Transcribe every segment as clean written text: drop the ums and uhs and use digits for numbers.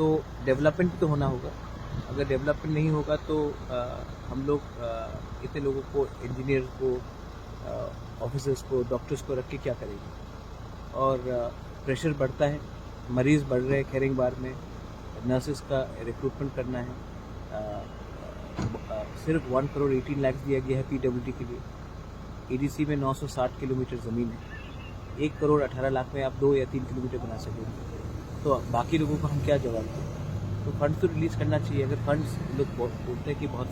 तो डेवलपमेंट भी तो होना होगा। अगर डेवलपमेंट नहीं होगा तो हम लोग इतने लोगों को, इंजीनियर को, ऑफिसर्स को, डॉक्टर्स को रख के क्या करेंगे। और प्रेशर बढ़ता है, मरीज़ बढ़ रहे हैं खैरिंगबार में, नर्सेस का रिक्रूटमेंट करना है। सिर्फ 1 करोड़ 18 लाख दिया गया है पीडब्ल्यूडी के लिए। एडीसी में 960 किलोमीटर ज़मीन है, 1 करोड़ 18 लाख में आप 2 या 3 किलोमीटर बना सकेंगे, तो बाकी लोगों को हम क्या जवाब दें। तो फंड्स तो रिलीज़ करना चाहिए। अगर फंड्स लोग बोलते हैं कि बहुत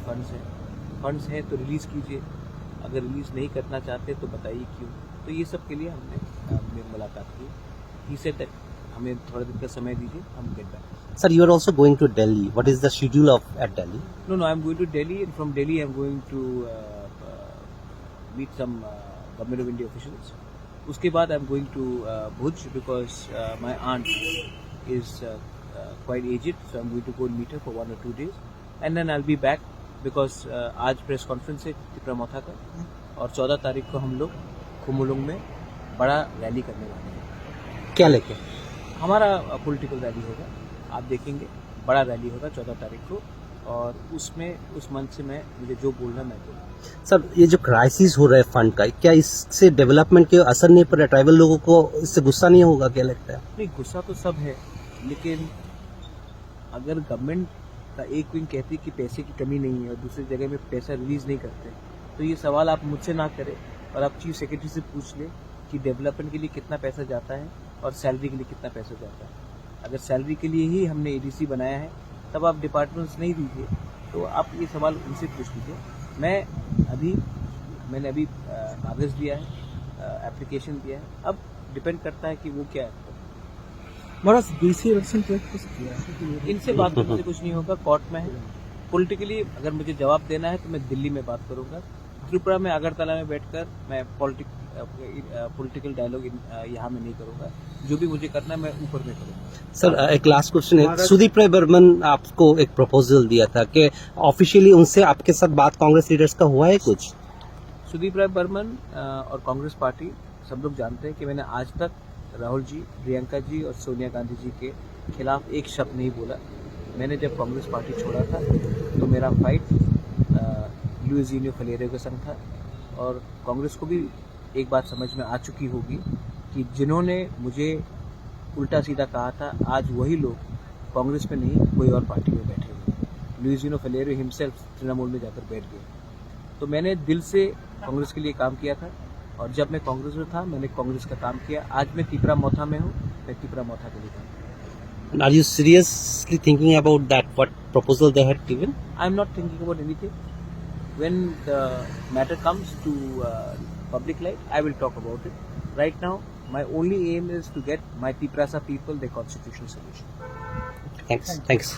फंड्स हैं तो रिलीज़ कीजिए, अगर रिलीज़ नहीं करना चाहते तो बताइए क्यों। तो ये सब के लिए हमने मुलाकात की। ही सेड दैट हमें थोड़ा दिन का समय दीजिए, हम get back. Sir, you are also going to Delhi. What is the schedule at Delhi? No, I am going to Delhi, and from Delhi I am going to meet some Government of India officials. उसके बाद I am going to Bhuj because my aunt is quite aged, so I am going to go and meet her for 1 or 2 days, and then I'll be back because आज press conference है तिपरा मोथा का, और 14 तारीख को हम लोग खुमुलुंग में बड़ा रैली करने वाले हैं। क्या लेके? हमारा पॉलिटिकल रैली होगा, आप देखेंगे, बड़ा रैली होगा 14 तारीख को, और उसमें उस मंच से मुझे जो बोलना मैं बोलूँ। सर, ये जो क्राइसिस हो रहा है फंड का, क्या इससे डेवलपमेंट के असर नहीं पड़ रहा? ट्राइबल लोगों को इससे गुस्सा नहीं होगा? क्या लगता है? नहीं, गुस्सा तो सब है, लेकिन अगर गवर्नमेंट का एक विंग कहती है कि पैसे की कमी नहीं है और दूसरी जगह में पैसा रिलीज नहीं करते, तो ये सवाल आप मुझसे ना करें और आप चीफ सेक्रेटरी से पूछ लें कि डेवलपमेंट के लिए कितना पैसा जाता है और सैलरी के लिए कितना पैसा जाता है। अगर सैलरी के लिए ही हमने एडीसी बनाया है, तब आप डिपार्टमेंट्स नहीं दीजिए, तो आप ये सवाल उनसे पूछ लीजिए। मैंने अभी कागज़ दिया है, एप्लीकेशन दिया है, अब डिपेंड करता है कि वो क्या है। महाराज डीसी इलेक्शन किया है, इनसे बात करने से कुछ नहीं होगा, कोर्ट में है। पॉलिटिकली अगर मुझे जवाब देना है तो मैं दिल्ली में बात करूंगा। त्रिपुरा में, अगरतला में बैठकर मैं पॉलिटिकल डायलॉग यहाँ में नहीं करूंगा। जो भी मुझे करना है मैं ऊपर में करूंगा। सर, एक लास्ट क्वेश्चन है। सुदीप राय बर्मन आपको एक प्रपोजल दिया था कि ऑफिशियली उनसे आपके साथ बात कांग्रेस लीडर्स का हुआ है कुछ? सुदीप राय बर्मन और कांग्रेस पार्टी सब लोग जानते हैं कि मैंने आज तक राहुल जी, प्रियंका जी और सोनिया गांधी जी के खिलाफ एक शब्द नहीं बोला। मैंने जब कांग्रेस पार्टी छोड़ा था तो मेरा फाइट लुइस इनियो फलेरियो के संग था, और कांग्रेस को भी एक बात समझ में आ चुकी होगी कि जिन्होंने मुझे उल्टा सीधा कहा था, आज वही लोग कांग्रेस में नहीं कोई और पार्टी में बैठे हुए। लुइस इनियो फलेरियो हिमसेल्फ तृणमूल में जाकर बैठ गए। तो मैंने दिल से कांग्रेस के लिए काम किया था, और जब मैं कांग्रेस में था मैंने कांग्रेस का काम किया। आज मैं तिपरा मोथा में हूँ, मैं तिपरा मोथा के लिए काम किया। Are you seriously thinking about that? What proposal they had given? I am not thinking about anything. When the matter comes to public light, I will talk about it. Right now, my only aim is to get my Tiprasa people their constitutional solution. Thanks.